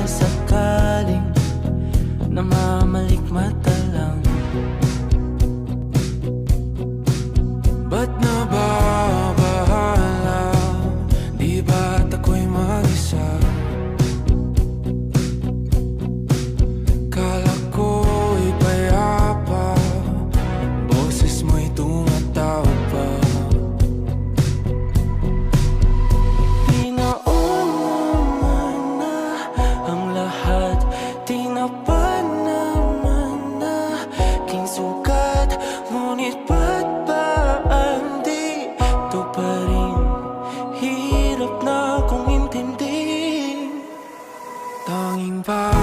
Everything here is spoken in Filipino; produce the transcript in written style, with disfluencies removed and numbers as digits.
sakaling namamalikmata lang. Ba't nababahala? Di ba't ako'y mag-isa? Kala ko'y payapa, boses mo'y tumatawag pa. Di naman na ang lahat, di na pa naman na aking sugat. Ngunit ba't ba andito pa rin? Hirap na akong intindihin. Tanging pa